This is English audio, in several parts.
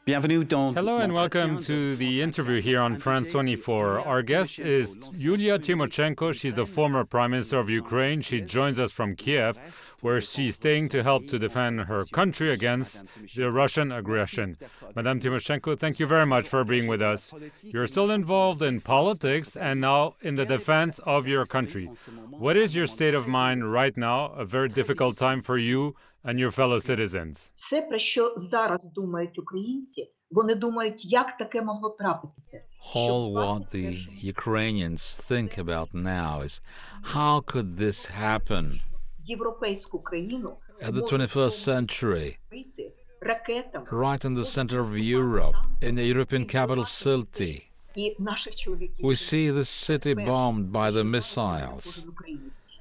Hello and welcome to the interview here on France 24. Our guest is Yulia Tymoshenko. She's the former Prime Minister of Ukraine. She joins us from Kyiv, where she's staying to help to defend her country against the Russian aggression. Madame Tymoshenko, thank you very much for being with us. You're still involved in politics and now in the defense of your country. What is your state of mind right now? A very difficult time for you and your fellow citizens. Все, про що зараз думають українці, вони думають, як таке могло трапитися. All what the Ukrainians think about now is how could this happen Європейську країну at the 21st century, бити ракетами right in the center of Europe, in the European capital city. і наших чоловіків. We see the city bombed by the missiles.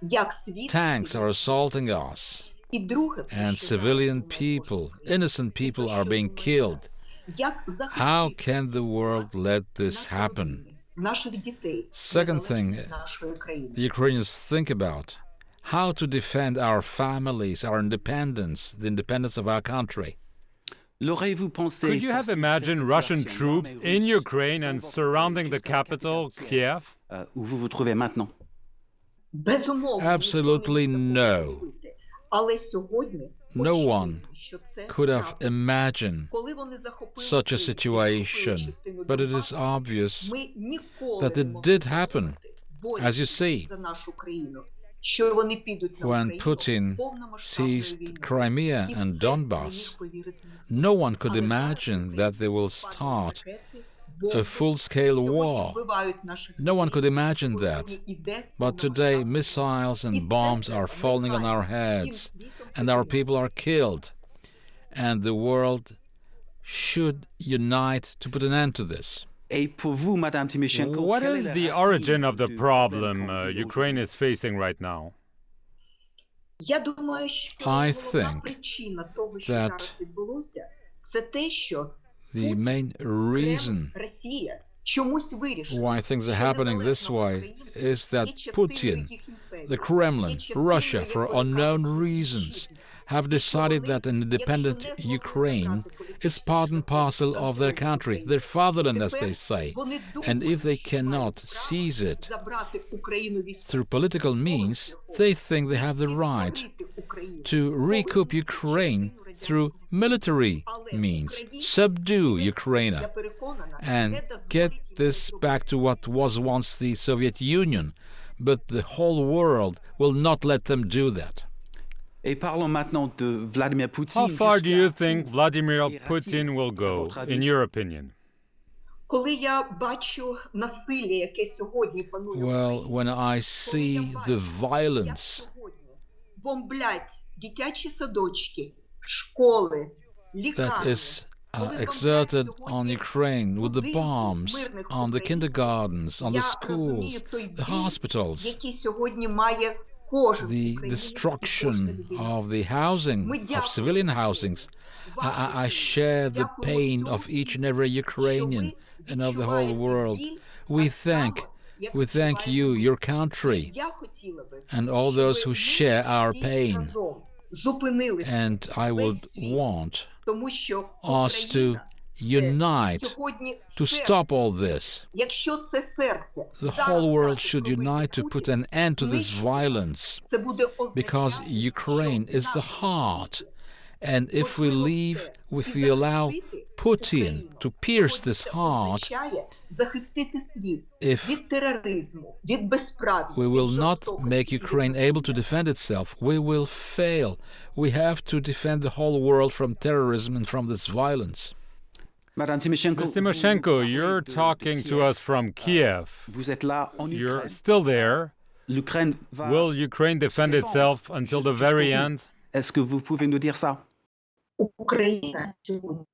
Як світ Tanks are assaulting us, і друге, and civilian people, innocent people are being killed. як How can the world let this happen? наших дітей, Second thing нашої країни. the Ukrainians think about, how to defend our families, our independence, the independence of our country. Could you have imagined Russian troops in Ukraine and surrounding the capital, Kyiv? Безумовно, Absolutely no. але сьогодні No one що це could have imagined коли вони захопили such a Київ, situation, частину but it is Донбасу, obvious ми ніколи that не it могли did happen. боротися As you see, за нашу країну, що вони підуть на when Україну Putin повномасштабною seized війною. Crimea І and в це не міг Donbass, повірити ніхто. no one could Але зараз imagine that they will start ракети, a бомби, full-scale сьогодні war. вбивають наших No one людей. could imagine that. Сьогодні іде But today, повномасштабна missiles І and це bombs are треба falling on our негайно heads, всім світом and our припинити. people are killed. And the world should unite to put an end to this. What is the origin of the problem Ukraine is facing right now? Я думаю, що I головна think причина того, що that зараз відбулося, це те, що The main reason Росія чомусь вирішила, why things are що happening this незалежна way Україна is that є частиною Putin, їх імперії, the Kremlin, є частиною Russia, for якої unknown кажуть, reasons, «Щит». have decided that an independent Ukraine is part and parcel of their country, their fatherland, as they say. And if they cannot seize it through political means, they think they have the right to recoup Ukraine through military means, subdue Ukraine, and get this back to what was once the Soviet Union. But the whole world will not let them do that. How far do you think Vladimir Putin will go, in your opinion? Коли я бачу насилля, яке сьогодні панує в Well, Україні, when I see the як violence сьогодні бомблять дитячі садочки, школи, that лікарні, is exerted on Ukraine with the bombs on the kindergartens, on the schools, the hospitals, який сьогодні має кожен the українець destruction кожен of the housing, of civilian housings. I share the pain of each and every Ukrainian and of the whole world. We thank you, your country, Я хотіла би, and all those who share our всі pain. разом зупинили And I would want тому що us to unite сьогодні to серце. stop all this. Якщо це серце, The зараз whole world так should зробити unite to put an end to this знищити, violence, це буде because означати, Ukraine що is the наші heart. діти, And if we leave, if we allow Putin to pierce this heart, означає захистити світ if від тероризму, від безправ'я, we will від not жорстокості, make від Ukraine able to defend itself, we will fail. We have to defend the whole world from terrorism and from this violence. Ms. Tymoshenko, you're talking to us from Kyiv. You're still there. Will Ukraine defend itself until the very end? Est-ce que vous pouvez nous dire ça? Україна сьогодні.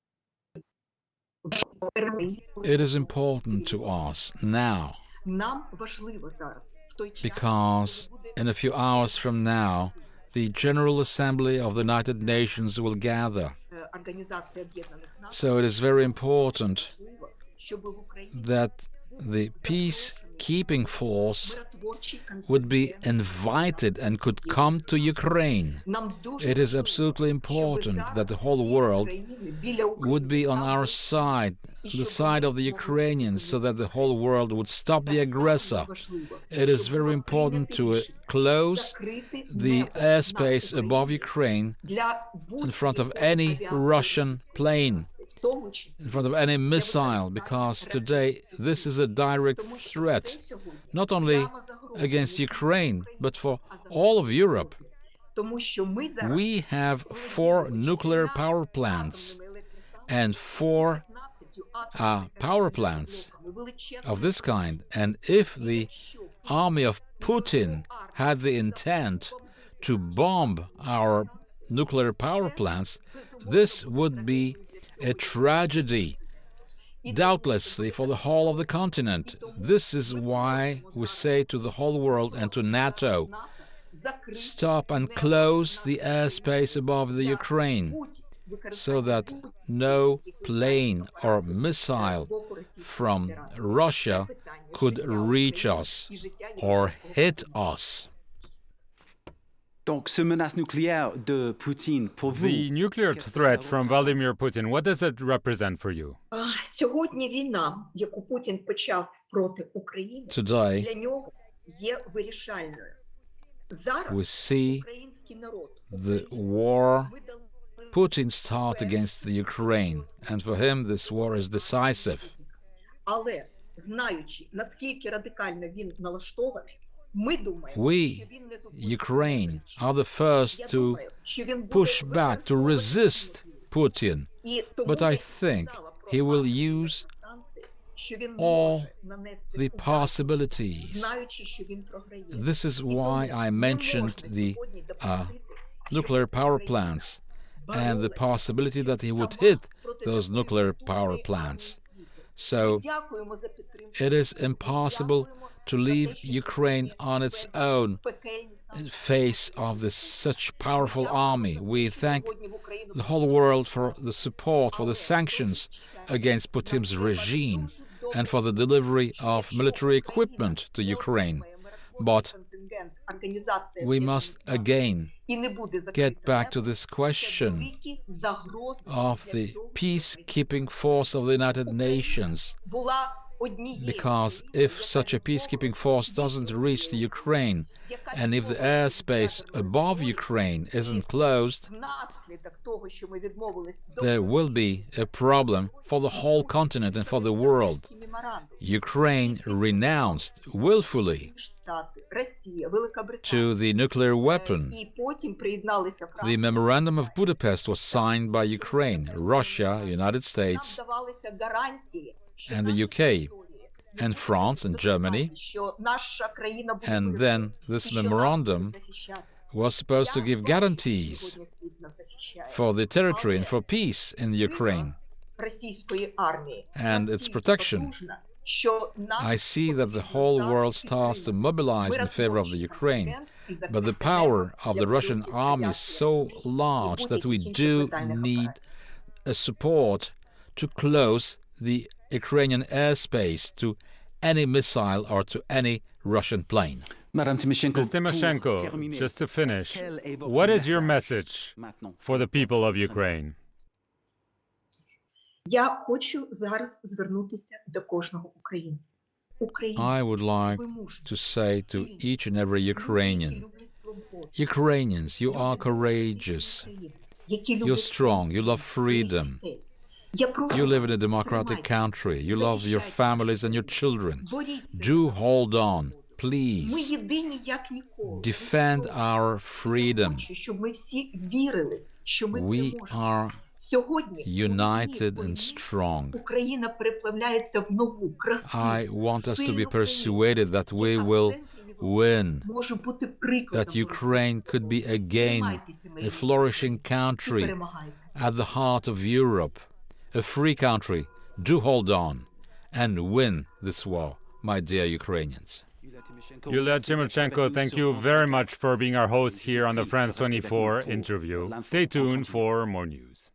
It is important to us now, Нам важливо зараз, в той час, because in a few hours from now, the General Assembly of the United Nations will gather. Організація Об'єднаних Націй So it is very important важливо, щоб в Україні that the peacekeeping force would be invited and could come to Ukraine. It is absolutely important that the whole world would be on our side, the side of the Ukrainians, so that the whole world would stop the aggressor. It is very important to close the airspace above Ukraine in front of any Russian plane, in front of any missile, because today this is a direct threat, not only against Ukraine, but for all of Europe. We have 4 nuclear power plants, and 4 power plants of this kind. And if the army of Putin had the intent to bomb our nuclear power plants, this would be a tragedy, doubtlessly, for the whole of the continent. This is why we say to the whole world and to NATO, stop and close the airspace above the Ukraine, so that no plane or missile from Russia could reach us or hit us. Donc, ce menace nucléaire de Poutine, pour vous, The nuclear threat from Vladimir Putin, what does it represent for you? Сьогодні війна, яку Путін почав проти України, Today, для нього є вирішальною. Зараз we see український народ, the war ми дали Putin start against the Ukraine, and for him this war is decisive. Але знаючи, наскільки радикально він налаштований, ми думаємо, We, що він не зупинить. Ukraine, are the first Я to думаю, що він буде push back, to resist Putin, І тому but I я think сказала про he will санкції, use що він all може нанести the удар, possibilities. знаючи, що він програє. This is І why тому I не mentioned можна the сьогодні допустити, nuclear power plants and the possibility that he would hit those nuclear power plants. So Дякуємо за підтримку. it is impossible to leave Ukraine on its own in face of this such powerful army. We thank the whole world for the support, for the sanctions against Putin's regime, and for the delivery of military equipment to Ukraine. But we must again get back to this question of the peacekeeping force of the United Nations, because if such a peacekeeping force doesn't reach the Ukraine, and if the airspace above Ukraine isn't closed, there will be a problem for the whole continent and for the world. Ukraine renounced willfully to the nuclear weapon. The Memorandum of Budapest was signed by Ukraine, Russia, United States, and the UK, and France and Germany. And then this memorandum was supposed to give guarantees for the territory and for peace in Ukraine and its protection. I see that the whole world starts to mobilize in favor of the Ukraine, but the power of the Russian army is so large that we do need a support to close the Ukrainian airspace to any missile or to any Russian plane. Madame Tymoshenko, Ms. Tymoshenko, pour terminer, just to finish, quel est votre what is your message message maintenant? for the people of Ukraine? Я хочу зараз звернутися до кожного українця. I would like to say to each and every Ukrainian, Ukrainians, you are courageous, you're strong, you love freedom, you live in a democratic country, you love your families and your children. Do hold on, please. Defend our freedom. We are united and strong. I want us to be persuaded that we will win, that Ukraine could be again a flourishing country at the heart of Europe, a free country. Do hold on and win this war, my dear Ukrainians. Yulia Tymoshenko, thank you very much for being our host here on the France 24 interview. Stay tuned for more news.